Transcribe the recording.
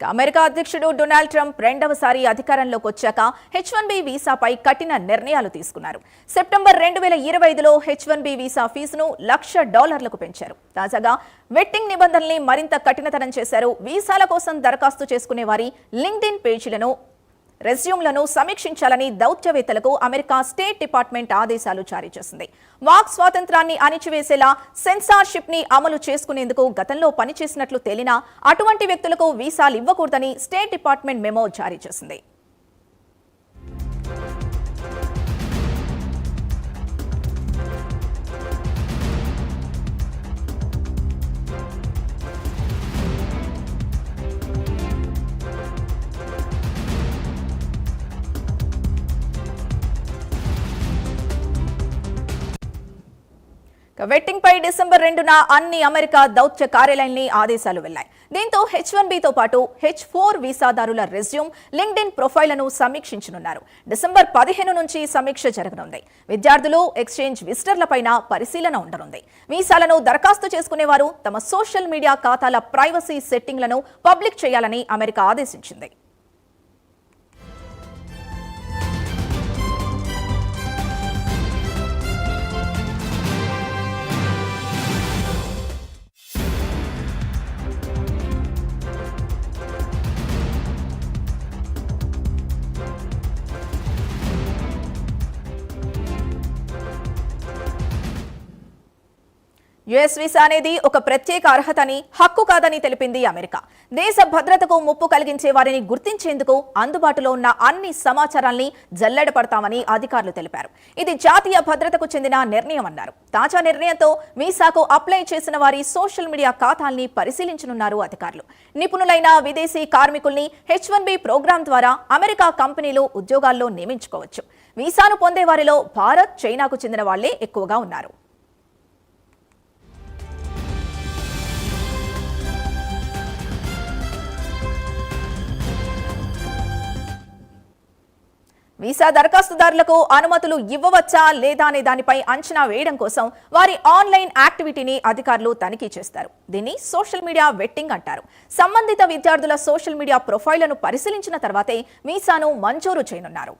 America అధ్యక్షుడు Donald Trump రెండవసారి అధికారంలోకి వచ్చాక H1B వీసాపై కఠిన నిర్ణయాలు తీసుకున్నారు. సెప్టెంబర్ 2025లో H1B వీసా ఫీజును $1,00,000లకు పెంచారు. తాజాగా వెట్టింగ్ నిబంధనల్ని మరింత కఠినతరం చేశారు. వీసాల కోసం దరఖాస్తు చేసుకునే వారి లింక్డ్ఇన్ పేజీలను రెజ్యూమ్లను సమీక్షించాలని దౌత్యవేత్తలకు అమెరికా స్టేట్ డిపార్ట్మెంట్ ఆదేశాలు జారీ చేసింది. వాక్ స్వాతంత్రాన్ని అణిచివేసేలా సెన్సార్షిప్ ని అమలు చేసుకునేందుకు గతంలో పనిచేసినట్లు తేలినా అటువంటి వ్యక్తులకు వీసాలు ఇవ్వకూడదని స్టేట్ డిపార్ట్మెంట్ మెమో జారీ చేసింది. వెట్టింగ్ పై డిసెంబర్ 2న అన్ని అమెరికా దౌత్య కార్యాలయాల్ని ఆదేశాలు వెళ్లాయి. దీంతో H1Bతో పాటు H4 వీసాదారుల రెజ్యూమ్, లింక్డ్ఇన్ ప్రొఫైళ్లను సమీక్షించనున్నారు. డిసెంబర్ 15 నుంచి సమీక్ష జరగనుంది. విద్యార్థులు, ఎక్స్చేంజ్ విజిటర్లపైన పరిశీలన ఉండనుంది. వీసాలను దరఖాస్తు చేసుకునేవారు తమ సోషల్ మీడియా ఖాతాల ప్రైవసీ సెట్టింగ్లను పబ్లిక్ చేయాలని అమెరికా ఆదేశించింది. యుఎస్ వీసా అనేది ఒక ప్రత్యేక అర్హతని, హక్కు కాదని తెలిపింది అమెరికా. దేశ భద్రతకు ముప్పు కలిగించే వారిని గుర్తించేందుకు అందుబాటులో ఉన్న అన్ని సమాచారాల్ని జల్లెడపడతామని అధికారులు తెలిపారు. ఇది జాతీయ భద్రతకు చెందిన నిర్ణయం అన్నారు. తాజా నిర్ణయంతో వీసాకు అప్లై చేసిన వారి సోషల్ మీడియా ఖాతాల్ని పరిశీలించనున్నారు అధికారులు. నిపుణులైన విదేశీ కార్మికుల్ని H1B ప్రోగ్రాం ద్వారా అమెరికా కంపెనీలు ఉద్యోగాల్లో నియమించుకోవచ్చు. వీసాను పొందే వారిలో భారత్, చైనాకు చెందిన వాళ్లే ఎక్కువగా ఉన్నారు. వీసా దరఖాస్తుదారులకు అనుమతులు ఇవ్వవచ్చా లేదా అనే దానిపై అంచనా వేయడం కోసం వారి ఆన్లైన్ యాక్టివిటీని అధికారులు తనిఖీ చేస్తారు. దీన్ని సోషల్ మీడియా వెట్టింగ్ అంటారు. సంబంధిత విద్యార్థుల సోషల్ మీడియా ప్రొఫైళ్లను పరిశీలించిన తర్వాతే వీసాను మంజూరు చేయనున్నారు.